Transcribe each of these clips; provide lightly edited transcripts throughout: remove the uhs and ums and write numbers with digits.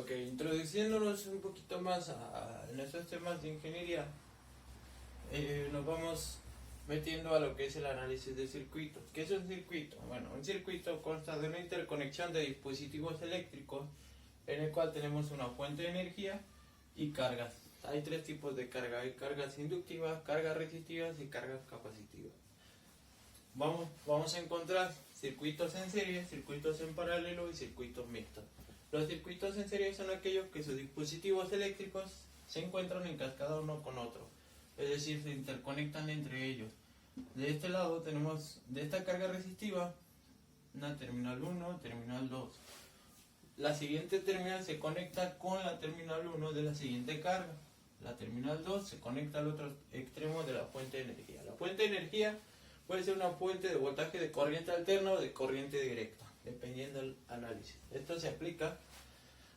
Ok, introduciéndonos un poquito más en estos temas de ingeniería, nos vamos metiendo a lo que es el análisis de circuitos. ¿Qué es un circuito? Bueno, un circuito consta de una interconexión de dispositivos eléctricos en el cual tenemos una fuente de energía y cargas. Hay tres tipos de carga: hay cargas inductivas, cargas resistivas y cargas capacitivas. Vamos a encontrar circuitos en serie, circuitos en paralelo y circuitos mixtos. Los circuitos en serie son aquellos que sus dispositivos eléctricos se encuentran en cascada uno con otro, es decir, se interconectan entre ellos. De este lado tenemos de esta carga resistiva una terminal 1, terminal 2. La siguiente terminal se conecta con la terminal 1 de la siguiente carga. La terminal 2 se conecta al otro extremo de la fuente de energía. La fuente de energía puede ser una fuente de voltaje de corriente alterna o de corriente directa, dependiendo del análisis. Esto se aplica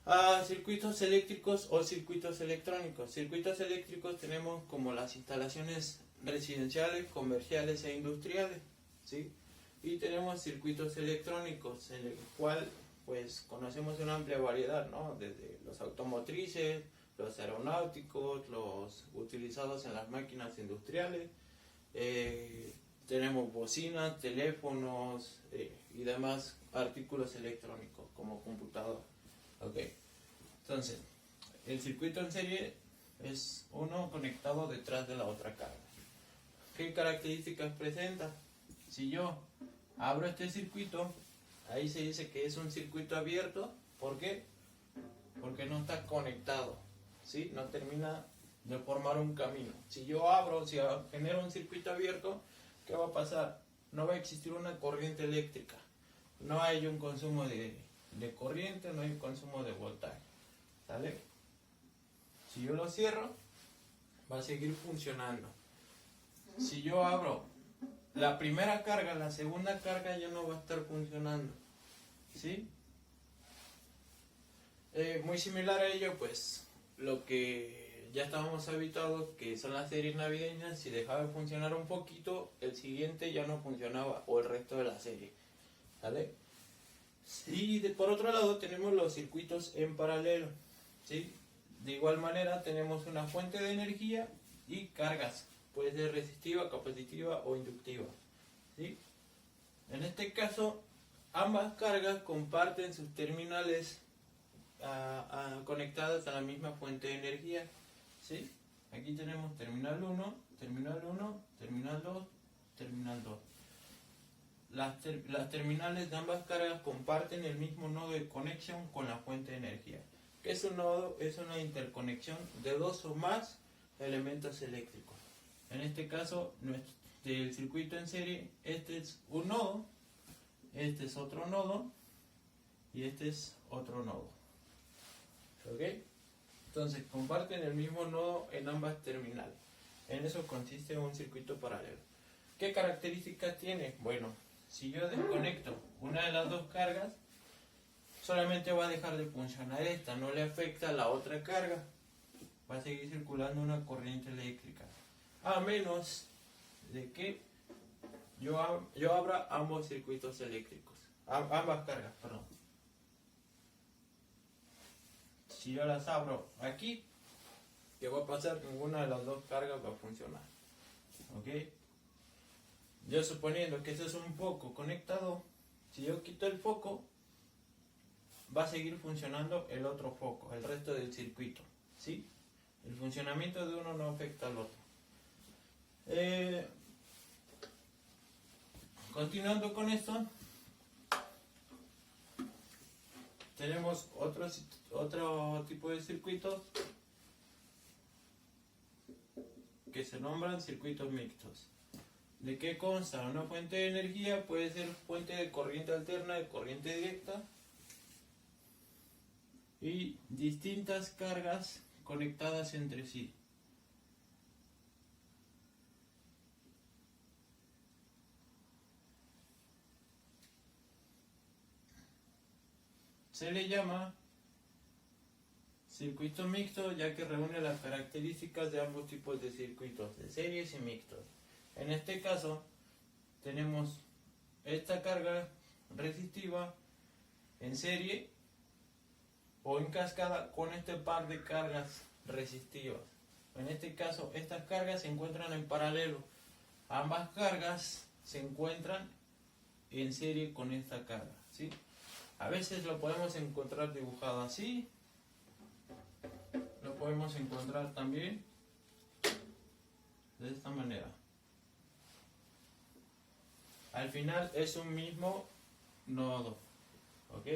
a circuitos eléctricos o circuitos electrónicos. Circuitos eléctricos tenemos como las instalaciones residenciales, comerciales e industriales, ¿sí? Y tenemos circuitos electrónicos, en el cual pues conocemos una amplia variedad, ¿no? Desde los automotrices, los aeronáuticos, los utilizados en las máquinas industriales, tenemos bocinas, teléfonos y demás artículos electrónicos como computadoras. Okay. Entonces, el circuito en serie es uno conectado detrás de la otra carga. ¿Qué características presenta? Si yo abro este circuito, ahí se dice que es un circuito abierto. ¿Por qué? Porque no está conectado, ¿sí? No termina de formar un camino. Si yo abro, si genero un circuito abierto, ¿qué va a pasar? No va a existir una corriente eléctrica. No hay un consumo de corriente, no hay un consumo de voltaje. ¿Sale? Si yo lo cierro, va a seguir funcionando. Si yo abro la primera carga, la segunda carga ya no va a estar funcionando, ¿sí? Muy similar a ello, pues, lo que ya estábamos habituados, que son las series navideñas. Si dejaba de funcionar un poquito, el siguiente ya no funcionaba, o el resto de la serie, ¿sale? Y por otro lado tenemos los circuitos en paralelo, ¿sí? De igual manera tenemos una fuente de energía y cargas, puede ser resistiva, capacitiva o inductiva, ¿sí? En este caso, ambas cargas comparten sus terminales conectadas a la misma fuente de energía, ¿sí? Aquí tenemos terminal 1, terminal 1, terminal 2, terminal 2. Las terminales de ambas cargas comparten el mismo nodo de conexión con la fuente de energía. ¿Qué es un nodo? Es una interconexión de dos o más elementos eléctricos. En este caso, del circuito en serie, este es un nodo, este es otro nodo y este es otro nodo. ¿Ok? Entonces, comparten el mismo nodo en ambas terminales. En eso consiste un circuito paralelo. ¿Qué características tiene? Bueno, si yo desconecto una de las dos cargas, solamente va a dejar de funcionar esta, no le afecta a la otra carga. Va a seguir circulando una corriente eléctrica, a menos de que yo abra ambos circuitos eléctricos, ambas cargas, perdón. Si yo las abro aquí, ¿qué va a pasar? Ninguna de las dos cargas va a funcionar. ¿Ok? Yo suponiendo que eso es un foco conectado, si yo quito el foco, va a seguir funcionando el otro foco, el resto del circuito, ¿sí? El funcionamiento de uno no afecta al otro. Continuando con esto, tenemos otro tipo de circuitos que se nombran circuitos mixtos. ¿De qué consta? Una fuente de energía puede ser fuente de corriente alterna, de corriente directa, y distintas cargas conectadas entre sí. Se le llama circuito mixto ya que reúne las características de ambos tipos de circuitos, de series y mixtos. En este caso, tenemos esta carga resistiva en serie o en cascada con este par de cargas resistivas. En este caso, estas cargas se encuentran en paralelo. Ambas cargas se encuentran en serie con esta carga, ¿sí? A veces lo podemos encontrar dibujado así. Lo podemos encontrar también de esta manera. Al final es un mismo nodo, ¿ok?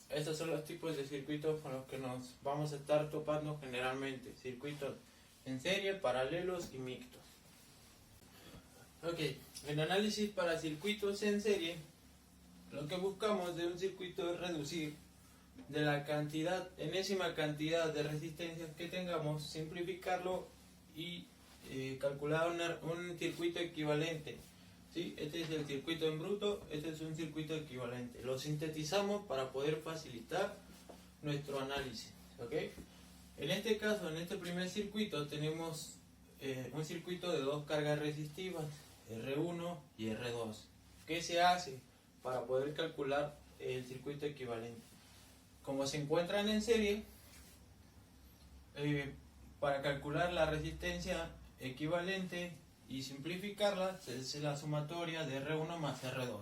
Estos son los tipos de circuitos con los que nos vamos a estar topando generalmente. Circuitos en serie, paralelos y mixtos. Ok, en análisis para circuitos en serie, lo que buscamos de un circuito es reducir de la enésima cantidad de resistencias que tengamos, simplificarlo y calcular un circuito equivalente. ¿Sí? Este es el circuito en bruto, este es un circuito equivalente. Lo sintetizamos para poder facilitar nuestro análisis. ¿Ok? En este caso, en este primer circuito, tenemos un circuito de dos cargas resistivas, R1 y R2. ¿Qué se hace para poder calcular el circuito equivalente? Como se encuentran en serie, para calcular la resistencia equivalente y simplificarla, se hace la sumatoria de R1 más R2.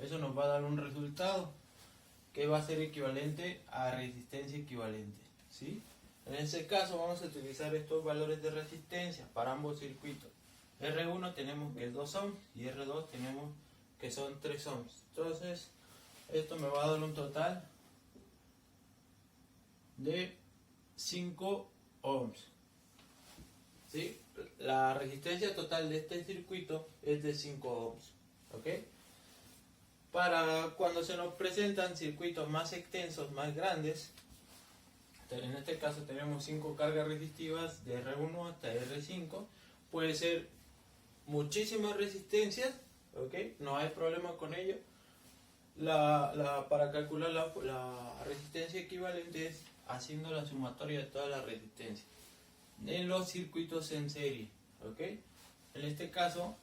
Eso nos va a dar un resultado que va a ser equivalente a resistencia equivalente, ¿sí? En ese caso vamos a utilizar estos valores de resistencia para ambos circuitos. R1 tenemos que es 2 ohms y R2 tenemos que son 3 ohms. Entonces, esto me va a dar un total de 5 ohms. ¿Sí? La resistencia total de este circuito es de 5 ohms. ¿Ok? Para cuando se nos presentan circuitos más extensos, más grandes, en este caso tenemos 5 cargas resistivas de R1 hasta R5, puede ser muchísimas resistencias, ¿ok? No hay problema con ello. Para calcular la resistencia equivalente es haciendo la sumatoria de todas las resistencias en los circuitos en serie, ¿ok? En este caso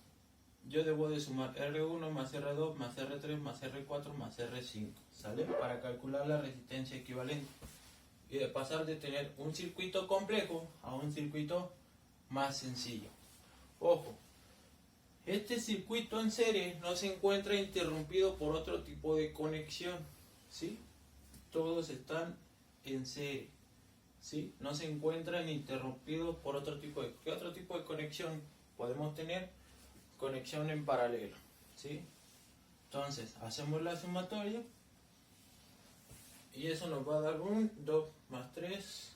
yo debo de sumar R1 más R2 más R3 más R4 más R5, ¿sale? Para calcular la resistencia equivalente y de pasar de tener un circuito complejo a un circuito más sencillo. Ojo, este circuito en serie no se encuentra interrumpido por otro tipo de conexión, ¿sí? Todos están en serie, ¿sí? No se encuentran interrumpidos por otro tipo de... ¿Qué otro tipo de conexión podemos tener? Conexión en paralelo, ¿sí? Entonces, hacemos la sumatoria y eso nos va a dar un 2 más 3,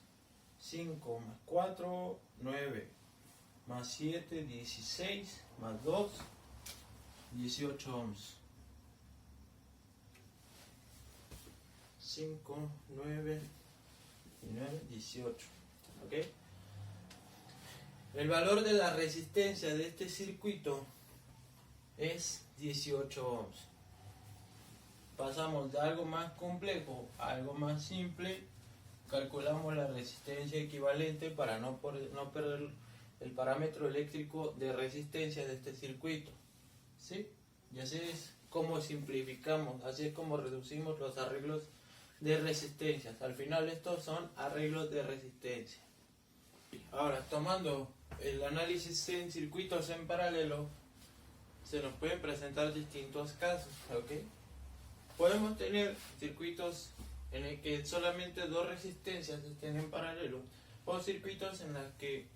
5 más 4, 9 más 7, 16 más 2, 18 ohms. 5, 9 y 9, 18. ¿Ok? El valor de la resistencia de este circuito es 18 ohms. Pasamos de algo más complejo a algo más simple. Calculamos la resistencia equivalente para no perder el parámetro eléctrico de resistencia de este circuito, ¿sí? Y así es como simplificamos, así es como reducimos los arreglos de resistencias. Al final estos son arreglos de resistencia. Ahora, tomando el análisis en circuitos en paralelo, se nos pueden presentar distintos casos, ¿ok? Podemos tener circuitos en el que solamente dos resistencias estén en paralelo, o circuitos en los que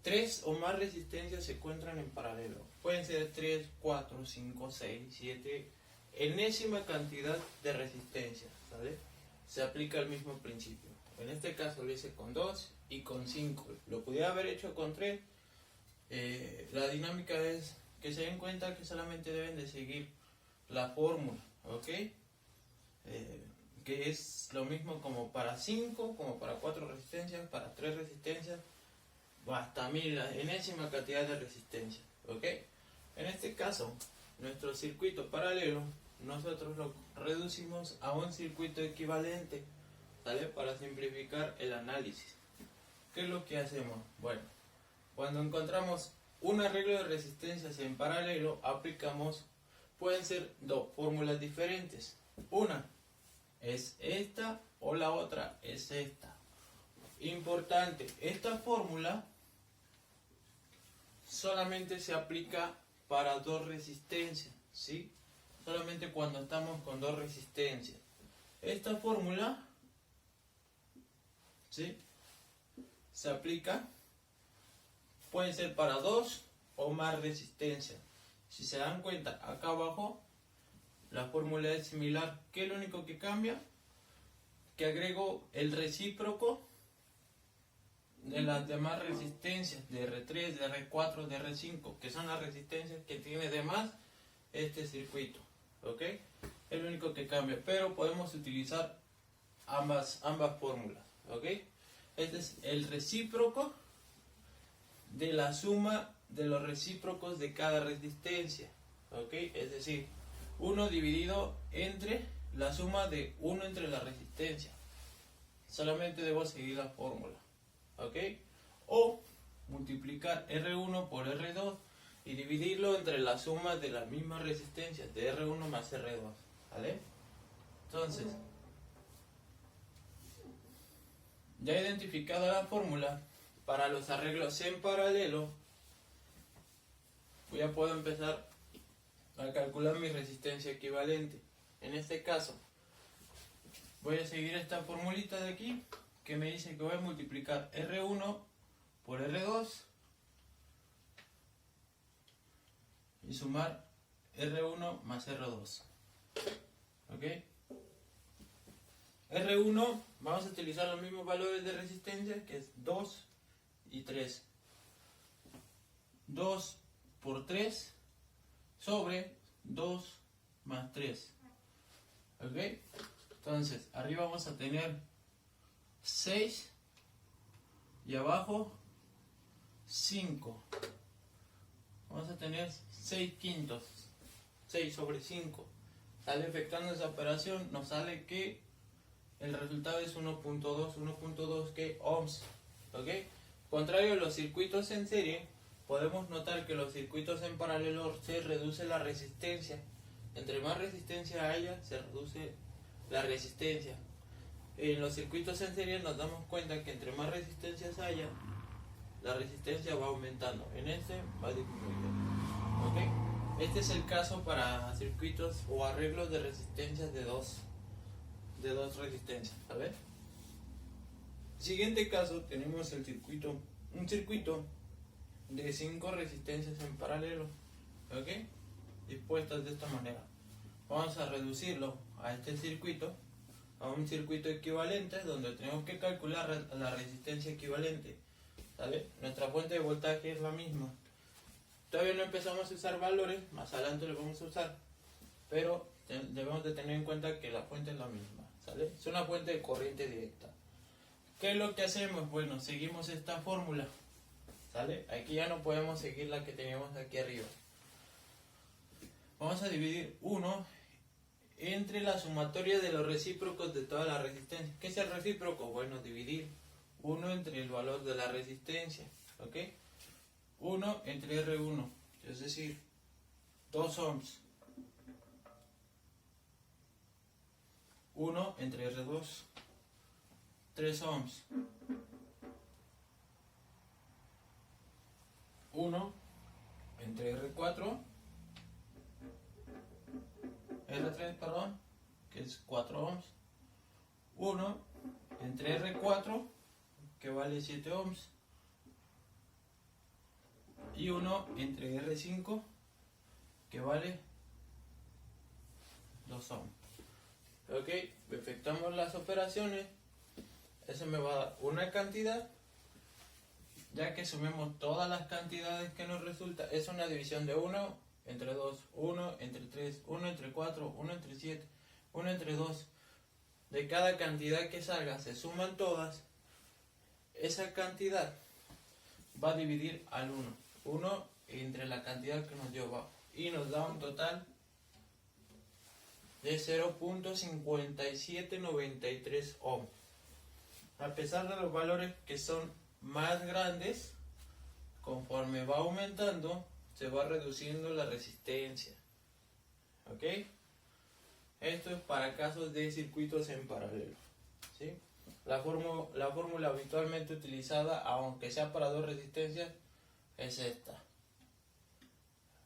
3 o más resistencias se encuentran en paralelo. Pueden ser 3, 4, 5, 6, 7, enésima cantidad de resistencias, ¿sale? Se aplica el mismo principio. En este caso lo hice con 2 y con 5. Lo pudiera haber hecho con 3. La dinámica es que se den cuenta que solamente deben de seguir la fórmula, ¿ok? Que es lo mismo como para 5, como para 4 resistencias, para 3 resistencias, hasta 1000, la enésima cantidad de resistencia, ¿ok? En este caso, nuestro circuito paralelo, nosotros lo reducimos a un circuito equivalente, ¿sale? Para simplificar el análisis. ¿Qué es lo que hacemos? Bueno, cuando encontramos un arreglo de resistencias en paralelo, aplicamos, pueden ser dos fórmulas diferentes. Una, es esta o la otra es esta. Importante, esta fórmula solamente se aplica para dos resistencias, ¿sí? Solamente cuando estamos con dos resistencias. Esta fórmula, ¿sí?, se aplica, puede ser para dos o más resistencias. Si se dan cuenta, acá abajo la fórmula es similar. ¿Qué es lo único que cambia? Que agrego el recíproco de las demás resistencias, de R3, de R4, de R5, que son las resistencias que tiene de más este circuito, ¿ok? Es lo único que cambia, pero podemos utilizar ambas fórmulas, ¿ok? Este es el recíproco de la suma de los recíprocos de cada resistencia, ¿ok? Es decir, 1 dividido entre la suma de 1 entre la resistencia. Solamente debo seguir la fórmula, ¿ok? O multiplicar R1 por R2 y dividirlo entre la suma de las mismas resistencias de R1 más R2, ¿vale? Entonces, ya identificada la fórmula, para los arreglos en paralelo, ya puedo empezar a calcular mi resistencia equivalente. En este caso, voy a seguir esta formulita de aquí, que me dice que voy a multiplicar R1 por R2 y sumar R1 más R2. ¿Ok? R1, vamos a utilizar los mismos valores de resistencia, que es 2 y 3. 2 por 3 sobre 2 más 3. ¿Ok? Entonces, arriba vamos a tener 6 y abajo 5. Vamos a tener 6 quintos. 6 sobre 5. Sale efectuando esa operación, nos sale que el resultado es 1.2. 1.2 que ohms. ¿Ok? Contrario a los circuitos en serie, podemos notar que los circuitos en paralelo se reduce la resistencia. Entre más resistencia haya, se reduce la resistencia. En los circuitos en serie nos damos cuenta que entre más resistencias haya, la resistencia va aumentando. En este va disminuyendo. ¿Ok? Este es el caso para circuitos o arreglos de resistencias de dos resistencias. ¿Sabes? Siguiente caso, tenemos un circuito de 5 resistencias en paralelo, ¿ok? Dispuestas de esta manera. Vamos a reducirlo a este circuito, a un circuito equivalente, donde tenemos que calcular la resistencia equivalente, ¿vale? Nuestra fuente de voltaje es la misma. Todavía no empezamos a usar valores, más adelante lo vamos a usar, pero debemos de tener en cuenta que la fuente es la misma, ¿sale? Es una fuente de corriente directa. ¿Qué es lo que hacemos? Bueno, seguimos esta fórmula, ¿sale? Aquí ya no podemos seguir la que teníamos aquí arriba. Vamos a dividir 1 entre la sumatoria de los recíprocos de toda la resistencia. ¿Qué es el recíproco? Bueno, dividir 1 entre el valor de la resistencia, ¿ok? 1 entre R1, es decir, 2 ohms. 1 entre R2, 3 ohms. 1 entre R3, perdón, que es 4 ohms. 1 entre R4, que vale 7 ohms. Y 1 entre R5, que vale 2 ohms. Ok, efectuamos las operaciones. Eso me va a dar una cantidad. Ya que sumemos todas las cantidades que nos resulta, es una división de 1 entre 2, 1 entre 3, 1 entre 4, 1 entre 7, 1 entre 2. De cada cantidad que salga se suman todas. Esa cantidad va a dividir al 1. 1 entre la cantidad que nos dio abajo. Y nos da un total de 0.5793 ohms. A pesar de los valores que son más grandes, conforme va aumentando, se va reduciendo la resistencia. ¿Ok? Esto es para casos de circuitos en paralelo, ¿sí? La fórmula habitualmente utilizada, aunque sea para dos resistencias, es esta.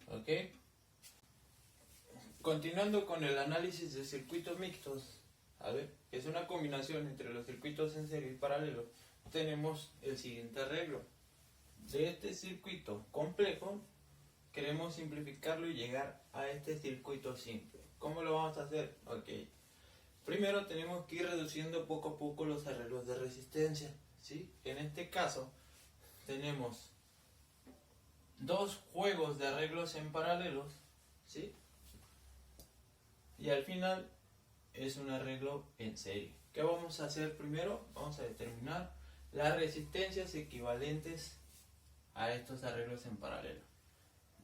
¿Ok? Continuando con el análisis de circuitos mixtos, a ver, es una combinación entre los circuitos en serie y paralelo. Tenemos el siguiente arreglo. De este circuito complejo, queremos simplificarlo y llegar a este circuito simple. ¿Cómo lo vamos a hacer? Ok. Primero tenemos que ir reduciendo poco a poco los arreglos de resistencia, ¿sí? En este caso, tenemos dos juegos de arreglos en paralelos, ¿sí? Y al final es un arreglo en serie. ¿Qué vamos a hacer primero? Vamos a determinar las resistencias equivalentes a estos arreglos en paralelo.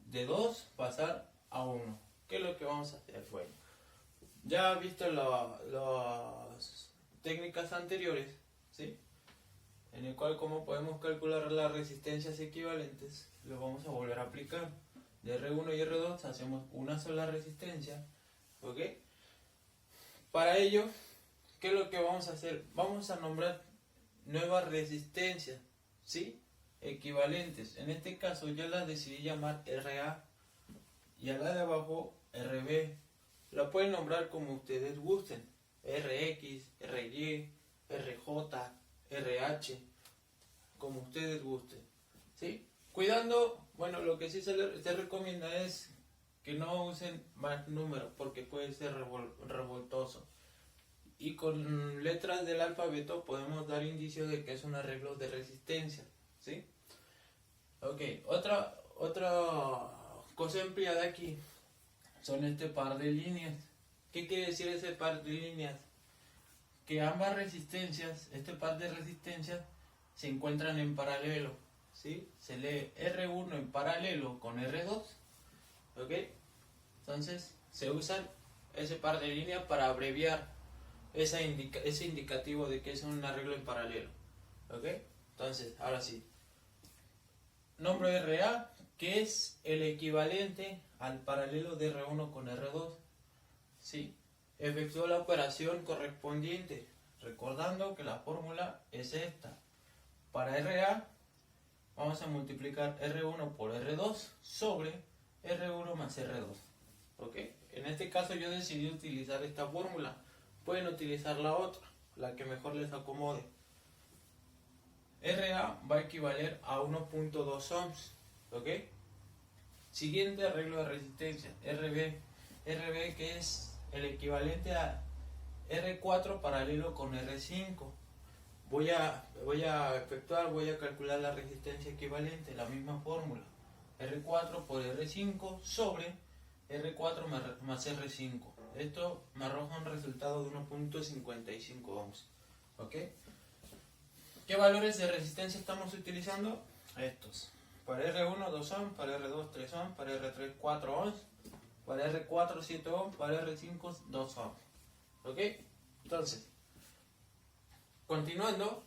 De 2 pasar a 1. ¿Qué es lo que vamos a hacer? Bueno, ya visto las técnicas anteriores, ¿sí? En el cual cómo podemos calcular las resistencias equivalentes, lo vamos a volver a aplicar. De R1 y R2 hacemos una sola resistencia, ¿ok? Para ello, ¿qué es lo que vamos a hacer? Vamos a nombrar nuevas resistencias, ¿sí? Equivalentes. En este caso ya las decidí llamar RA y a la de abajo RB. La pueden nombrar como ustedes gusten. RX, RY, RJ, RH, como ustedes gusten, ¿sí? Cuidando, bueno, lo que sí se recomienda es que no usen más números porque puede ser revoltoso. Y con letras del alfabeto podemos dar indicios de que es un arreglo de resistencia, ¿sí? Ok, otra cosa empleada aquí son este par de líneas. ¿Qué quiere decir ese par de líneas? Que ambas resistencias, este par de resistencias, se encuentran en paralelo, ¿sí? Se lee R1 en paralelo con R2, ¿ok? Entonces se usa ese par de líneas para abreviar ese indicativo de que es un arreglo en paralelo, ¿ok? Entonces, ahora sí, nombro RA, que es el equivalente al paralelo de R1 con R2, ¿sí? Efectuó la operación correspondiente, recordando que la fórmula es esta. Para RA vamos a multiplicar R1 por R2 sobre R1 más R2, ¿ok? En este caso yo decidí utilizar esta fórmula. Pueden utilizar la otra, la que mejor les acomode. RA va a equivaler a 1.2 ohms, ¿ok? Siguiente arreglo de resistencia, RB. RB, que es el equivalente a R4 paralelo con R5. Voy a calcular la resistencia equivalente, la misma fórmula. R4 por R5 sobre R4 más R5. Esto me arroja un resultado de 1.55 ohms. ¿Ok? ¿Qué valores de resistencia estamos utilizando? Estos. Para R1 2 ohms, para R2 3 ohms, para R3 4 ohms, para R4 7 ohms, para R5 2 ohms. ¿Ok? Entonces, continuando,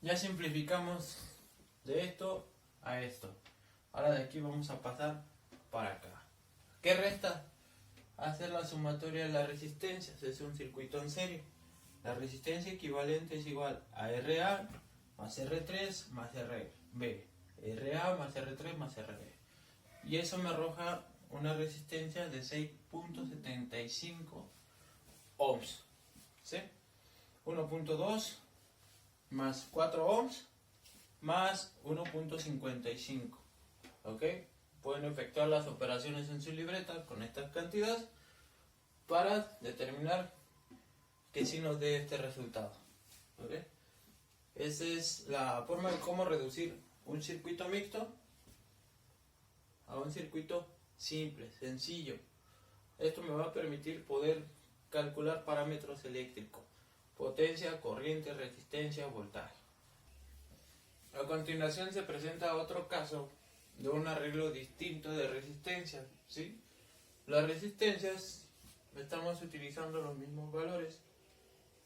ya simplificamos de esto a esto. Ahora de aquí vamos a pasar para acá. ¿Qué resta? Hacer la sumatoria de las resistencias. Es un circuito en serie. La resistencia equivalente es igual a RA más R3 más RB. RA más R3 más RB. Y eso me arroja una resistencia de 6.75 ohms. ¿Sí? 1.2 más 4 ohms más 1.55. ¿Ok? Pueden efectuar las operaciones en su libreta con estas cantidades para determinar que sí nos dé este resultado. ¿Ok? Esa es la forma de cómo reducir un circuito mixto a un circuito simple, sencillo. Esto me va a permitir poder calcular parámetros eléctricos: potencia, corriente, resistencia, voltaje. A continuación se presenta otro caso de un arreglo distinto de resistencias, ¿sí? Las resistencias estamos utilizando los mismos valores,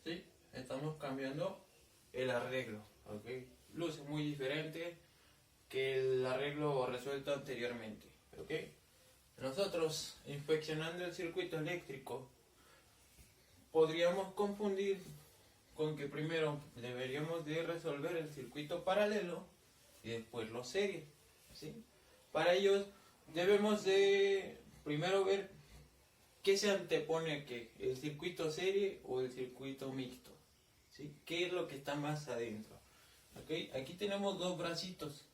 ¿sí? Estamos cambiando el arreglo, ¿ok? Luce muy diferente que el arreglo resuelto anteriormente, ¿ok? Nosotros, inspeccionando el circuito eléctrico, podríamos confundir con que primero deberíamos de resolver el circuito paralelo y después los series, ¿sí? Para ello debemos de primero ver qué se antepone, que el circuito serie o el circuito mixto, ¿sí? ¿Qué es lo que está más adentro? ¿Okay? Aquí tenemos dos bracitos.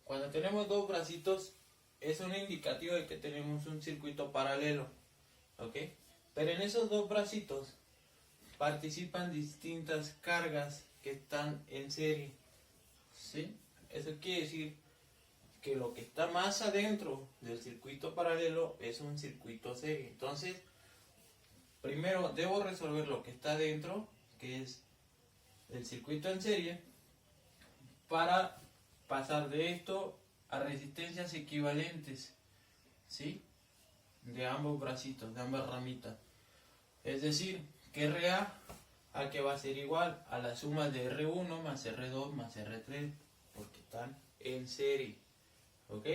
Cuando tenemos dos bracitos es un indicativo de que tenemos un circuito paralelo, ¿ok? Pero en esos dos bracitos participan distintas cargas que están en serie, ¿sí? Eso quiere decir que lo que está más adentro del circuito paralelo es un circuito serie. Entonces, primero debo resolver lo que está adentro, que es el circuito en serie, para pasar de esto a resistencias equivalentes, ¿sí? De ambos bracitos, de ambas ramitas. Es decir, que RA a que va a ser igual a la suma de R1 más R2 más R3, porque están en serie, ¿ok?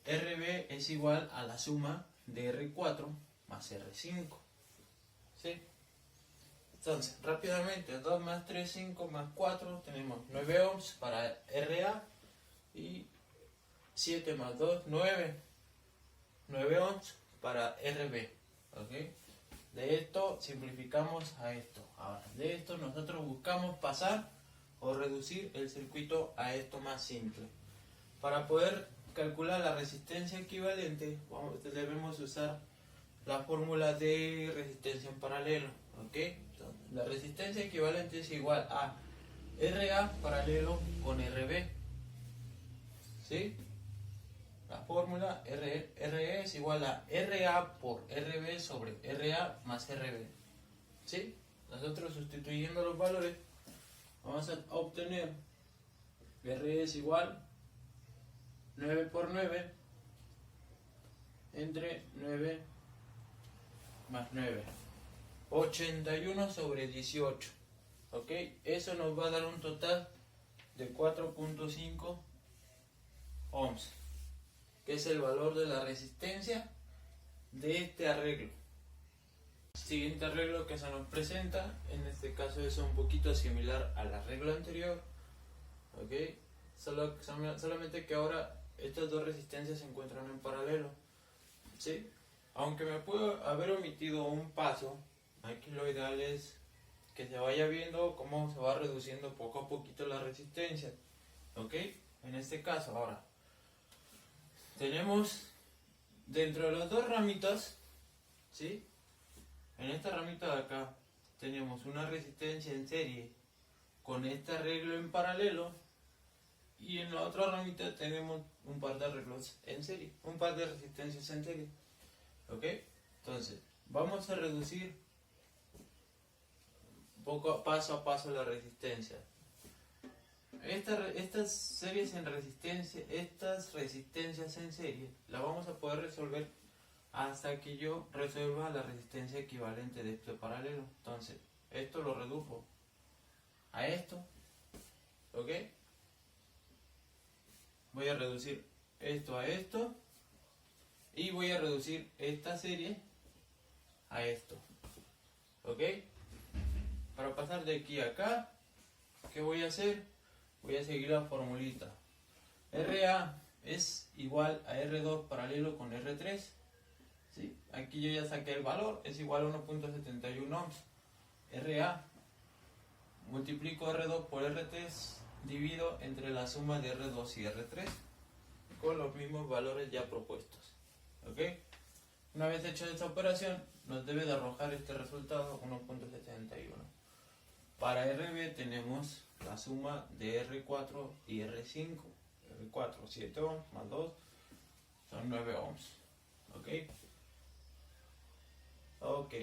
RB es igual a la suma de R4 más R5, ¿sí? Entonces, rápidamente, 2 más 3, 5 más 4, tenemos 9 ohms para RA y 7 más 2, 9 ohms para RB, ¿ok? De esto simplificamos a esto. Ahora, de esto nosotros buscamos pasar o reducir el circuito a esto más simple. Para poder calcular la resistencia equivalente, debemos usar la fórmula de resistencia en paralelo, ¿ok? Entonces, la resistencia equivalente es igual a RA paralelo con RB, ¿sí? La fórmula RE es igual a RA por RB sobre RA más RB, ¿sí? Nosotros sustituyendo los valores vamos a obtener RE es igual 9 por 9 entre 9 más 9, 81 sobre 18, ¿ok? Eso nos va a dar un total de 4.5 ohms, que es el valor de la resistencia de este arreglo. El siguiente arreglo que se nos presenta, en este caso es un poquito similar al arreglo anterior, ¿ok? Solamente que ahora estas dos resistencias se encuentran en paralelo, ¿sí? Aunque me puedo haber omitido un paso, aquí lo ideal es que se vaya viendo cómo se va reduciendo poco a poquito la resistencia, ¿ok? En este caso ahora tenemos dentro de las dos ramitas, ¿sí? En esta ramita de acá tenemos una resistencia en serie con este arreglo en paralelo, y en la otra ramita tenemos un par de arreglos en serie, un par de resistencias en serie, ¿ok? Entonces vamos a reducir paso a paso la resistencia. Estas series en resistencia, estas resistencias en serie, la vamos a poder resolver hasta que yo resuelva la resistencia equivalente de este paralelo. Entonces, esto lo reduzco a esto, ¿ok? Voy a reducir esto a esto, y voy a reducir esta serie a esto, ¿ok? Para pasar de aquí a acá, ¿qué voy a hacer? Voy a seguir la formulita. RA es igual a R2 paralelo con R3, ¿sí? Aquí yo ya saqué el valor, es igual a 1.71 ohms. RA multiplico R2 por R3, divido entre la suma de R2 y R3 con los mismos valores ya propuestos, ¿ok? Una vez hecha esta operación, nos debe de arrojar este resultado, 1.71. Para RB tenemos la suma de R4 y R5. R4, 7 ohms más 2 son 9 ohms, ¿ok? Ok.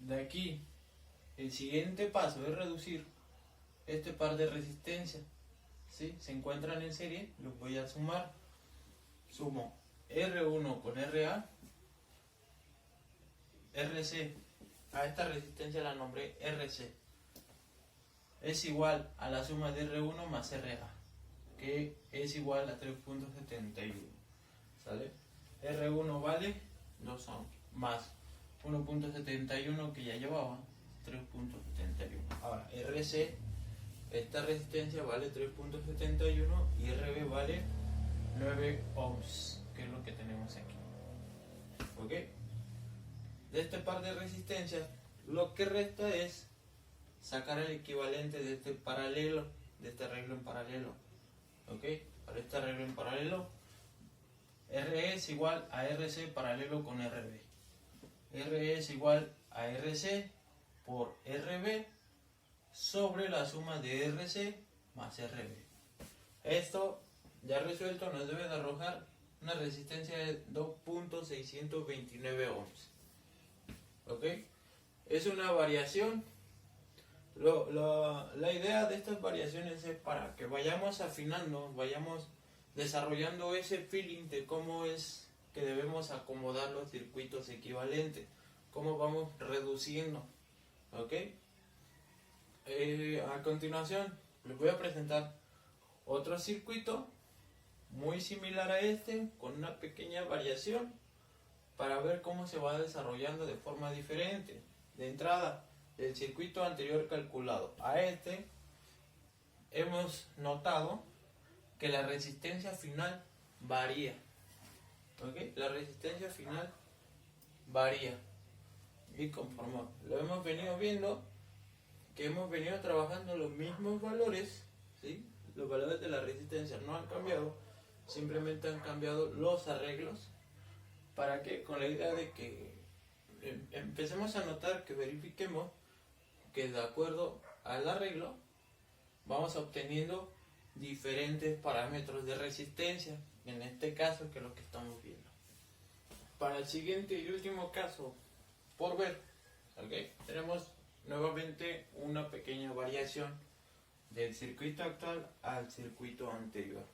De aquí, el siguiente paso es reducir este par de resistencias, ¿sí? Se encuentran en serie, los voy a sumar. Sumo R1 con RA, RC, a esta resistencia la nombré RC, es igual a la suma de R1 más RA, que es igual a 3.71, ¿sale? R1 vale 2 ohms, más 1.71 que ya llevaba, 3.71. Ahora, RC, esta resistencia vale 3.71 y RB vale 9 ohms, que es lo que tenemos aquí. ¿Ok? De este par de resistencias, lo que resta es sacar el equivalente de este paralelo, de este arreglo en paralelo. ¿Ok? Para este arreglo en paralelo, RE es igual a RC paralelo con RB. RE es igual a RC por RB sobre la suma de RC más RB. Esto ya resuelto nos debe de arrojar una resistencia de 2.629 ohms. ¿Ok? Es una variación. La idea de estas variaciones es para que vayamos afinando, vayamos desarrollando ese feeling de cómo es que debemos acomodar los circuitos equivalentes, cómo vamos reduciendo. ¿Ok? A continuación les voy a presentar otro circuito muy similar a este, con una pequeña variación, para ver cómo se va desarrollando de forma diferente. De entrada, el circuito anterior calculado a este, hemos notado que la resistencia final varía. ¿Ok? La resistencia final varía. Y conforme lo hemos venido viendo, que hemos venido trabajando los mismos valores, ¿sí? Los valores de la resistencia no han cambiado, simplemente han cambiado los arreglos. ¿Para qué? Con la idea de que empecemos a notar, que verifiquemos que de acuerdo al arreglo vamos obteniendo diferentes parámetros de resistencia, en este caso, que es lo que estamos viendo. Para el siguiente y último caso por ver, ¿okay? Tenemos nuevamente una pequeña variación del circuito actual al circuito anterior.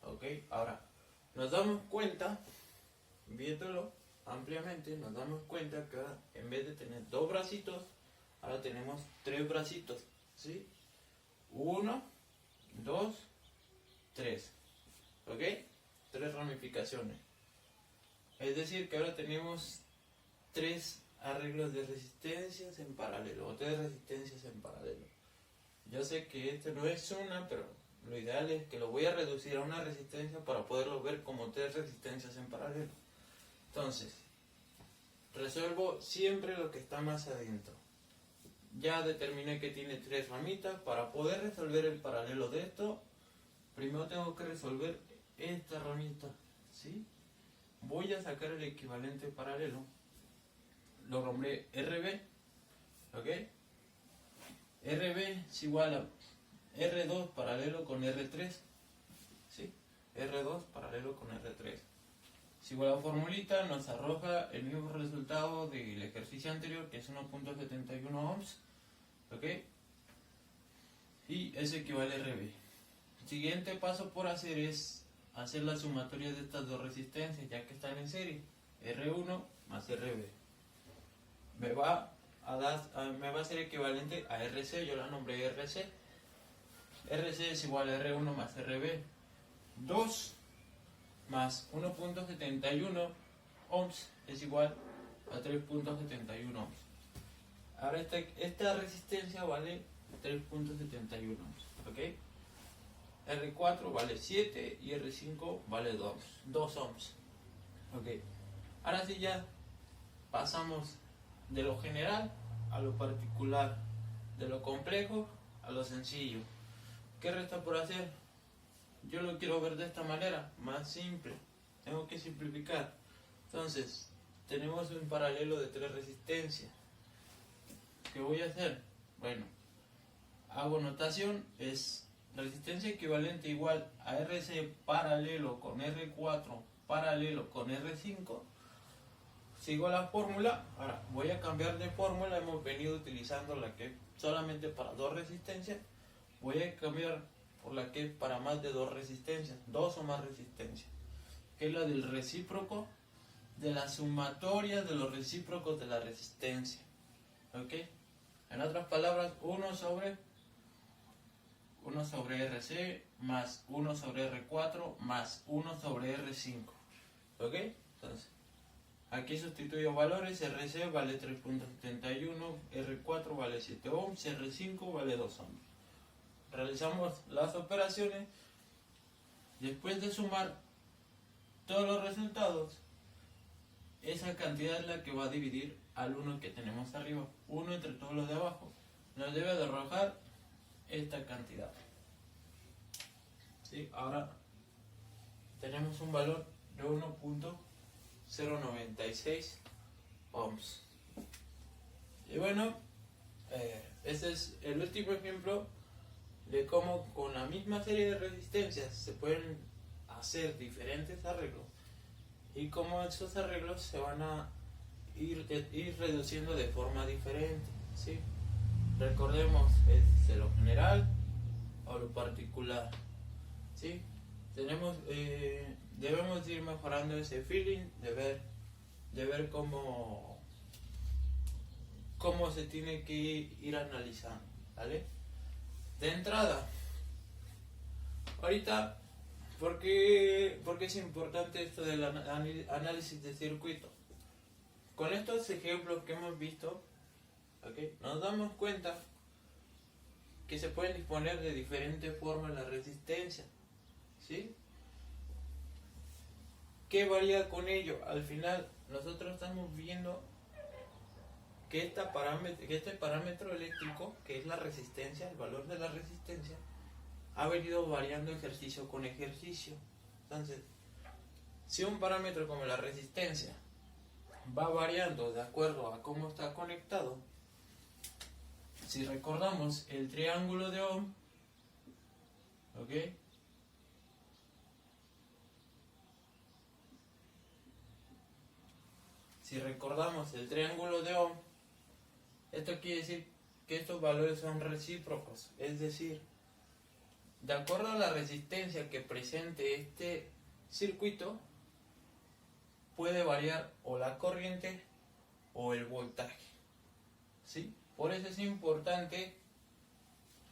¿Ok? Ahora, nos damos cuenta, viéndolo ampliamente, nos damos cuenta que ahora, en vez de tener dos bracitos, ahora tenemos tres bracitos. ¿Sí? 1, 2, 3. ¿Ok? Tres ramificaciones. Es decir, que ahora tenemos tres arreglos de resistencias en paralelo, o tres resistencias en paralelo. Yo sé que esto no es una, pero lo ideal es que lo voy a reducir a una resistencia para poderlo ver como tres resistencias en paralelo. Entonces, resuelvo siempre lo que está más adentro. Ya determiné que tiene tres ramitas. Para poder resolver el paralelo de esto, primero tengo que resolver esta ramita, ¿sí? Voy a sacar el equivalente paralelo. Lo nombré RB, ¿ok? RB es igual a R2 paralelo con R3, ¿sí? R2 paralelo con R3. Si igual a la formulita, nos arroja el mismo resultado del ejercicio anterior, que es 1.71 ohms, ¿ok? Y eso equivale a RB. El siguiente paso por hacer es hacer la sumatoria de estas dos resistencias, ya que están en serie, R1 más RB. Me va a ser equivalente a RC, yo la nombré RC. RC es igual a R1 más RB. 2 más 1.71 ohms es igual a 3.71 ohms. Ahora esta resistencia vale 3.71 ohms, ¿ok? R4 vale 7 y R5 vale 2 ohms, ¿ok? Ahora sí ya pasamos de lo general a lo particular, de lo complejo a lo sencillo. ¿Qué resta por hacer? Yo lo quiero ver de esta manera, más simple. Tengo que simplificar. Entonces, tenemos un paralelo de tres resistencias. ¿Qué voy a hacer? Bueno, hago notación, es resistencia equivalente igual a RC paralelo con R4 paralelo con R5. Sigo la fórmula. Ahora voy a cambiar de fórmula. Hemos venido utilizando la que es solamente para dos resistencias. Voy a cambiar por la que es para más de dos resistencias, dos o más resistencias, que es la del recíproco de la sumatoria de los recíprocos de la resistencia. ¿Ok? En otras palabras, 1 sobre RC más 1 sobre R4 más 1 sobre R5. ¿Ok? Entonces, Aquí sustituyo valores, RC vale 3.71, R4 vale 7 ohms, R5 vale 2 ohms. Realizamos las operaciones. Después de sumar todos los resultados, esa cantidad es la que va a dividir al 1 que tenemos arriba. 1 entre todos los de abajo. Nos debe de arrojar esta cantidad. ¿Sí? Ahora tenemos un valor de 1.096 ohms. Y bueno, este es el último ejemplo de cómo con la misma serie de resistencias se pueden hacer diferentes arreglos y cómo esos arreglos se van a ir reduciendo de forma diferente, ¿sí? Recordemos, es de lo general o lo particular, ¿sí? Debemos ir mejorando ese feeling de ver cómo se tiene que ir analizando, ¿vale? De entrada, ahorita, ¿por qué es importante esto del análisis de circuito? Con estos ejemplos que hemos visto, ¿okay?, nos damos cuenta que se pueden disponer de diferentes formas la resistencia, ¿sí? ¿Qué varía con ello? Al final, nosotros estamos viendo que este parámetro eléctrico, que es la resistencia, el valor de la resistencia, ha venido variando ejercicio con ejercicio. Entonces, si un parámetro como la resistencia va variando de acuerdo a cómo está conectado, si recordamos el triángulo de Ohm, ¿ok? Si recordamos el triángulo de Ohm, esto quiere decir que estos valores son recíprocos, es decir, de acuerdo a la resistencia que presente este circuito, puede variar o la corriente o el voltaje, ¿sí? Por eso es importante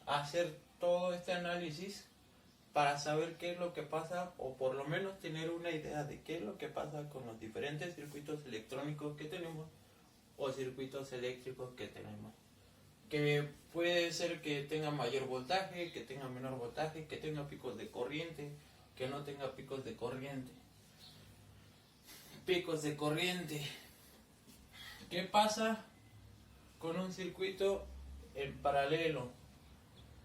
hacer todo este análisis para saber qué es lo que pasa, o por lo menos tener una idea de qué es lo que pasa con los diferentes circuitos electrónicos que tenemos o circuitos eléctricos que tenemos. Que puede ser que tenga mayor voltaje, que tenga menor voltaje, que tenga picos de corriente, que no tenga picos de corriente. Picos de corriente. ¿Qué pasa con un circuito en paralelo?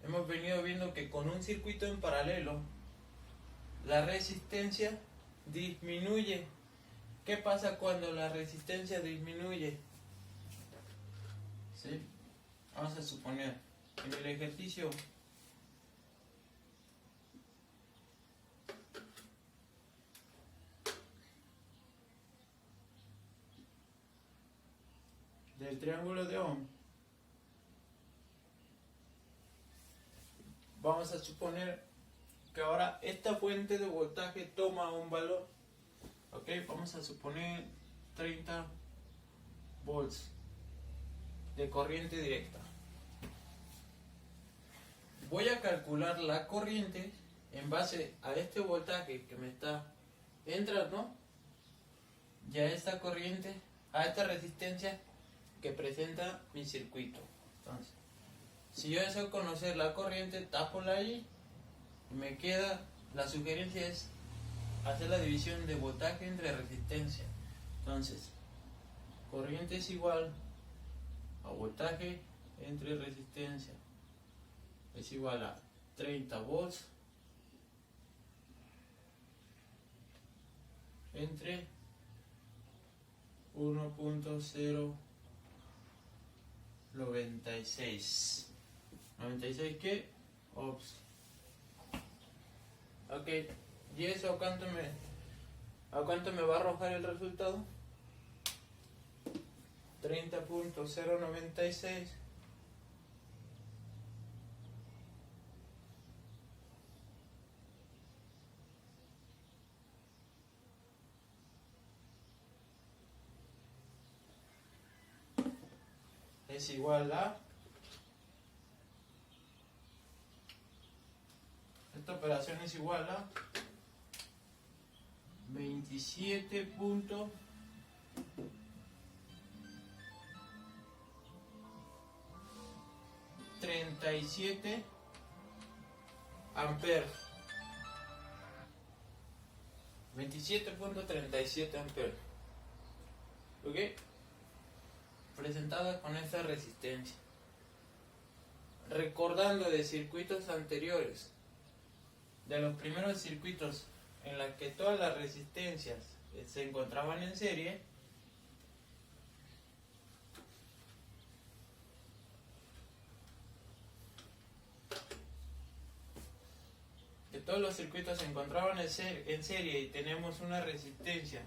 Hemos venido viendo que con un circuito en paralelo la resistencia disminuye. ¿Qué pasa cuando la resistencia disminuye? ¿Sí? Vamos a suponer en el ejercicio del triángulo de Ohm, vamos a suponer que ahora esta fuente de voltaje toma un valor, ¿ok? Vamos a suponer 30 volts de corriente directa. Voy a calcular la corriente en base a este voltaje que me está entrando y a esta corriente, a esta resistencia que presenta mi circuito. Entonces, si yo deseo conocer la corriente, tapola ahí y me queda, la sugerencia es hacer la división de voltaje entre resistencia. Entonces, corriente es igual a voltaje entre resistencia, es igual a 30 volts entre 1.096. ¿96 qué? Ohms. Ok, ¿y eso a cuánto me va a arrojar el resultado? 30.096 es igual a, esta operación es igual a 27.0 27 amperes. 27.37 amperes. ¿Ok? Presentada con esta resistencia. Recordando de circuitos anteriores, de los primeros circuitos en los que todas las resistencias se encontraban en serie, que todos los circuitos se encontraban en serie y tenemos una resistencia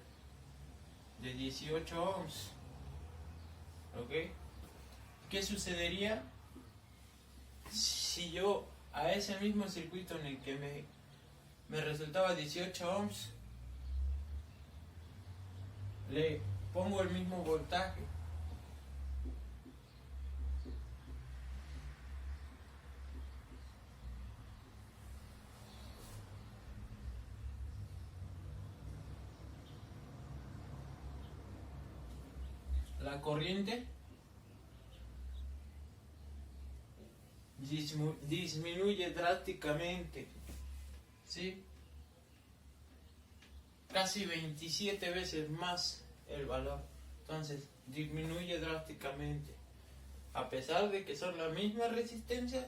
de 18 ohms. ¿Ok? ¿Qué sucedería si yo a ese mismo circuito en el que me resultaba 18 ohms le pongo el mismo voltaje? La corriente disminuye drásticamente, ¿sí? Casi 27 veces más el valor. Entonces, disminuye drásticamente. A pesar de que son las mismas resistencias,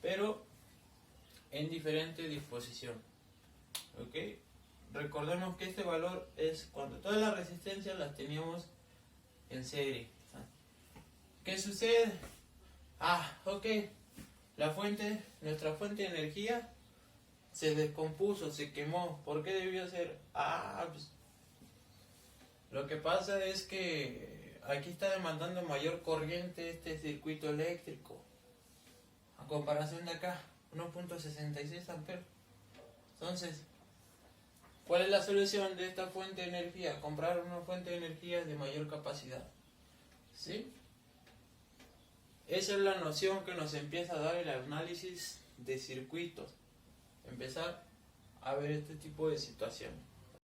pero en diferente disposición. ¿Ok? Recordemos que este valor es cuando todas las resistencias las teníamos en serie. ¿Qué sucede? Ok. Nuestra fuente de energía se descompuso, se quemó. ¿Por qué debió ser? Pues, lo que pasa es que aquí está demandando mayor corriente este circuito eléctrico. A comparación de acá, 1.66 amperes. Entonces, ¿cuál es la solución de esta fuente de energía? Comprar una fuente de energía de mayor capacidad. ¿Sí? Esa es la noción que nos empieza a dar el análisis de circuitos. Empezar a ver este tipo de situaciones.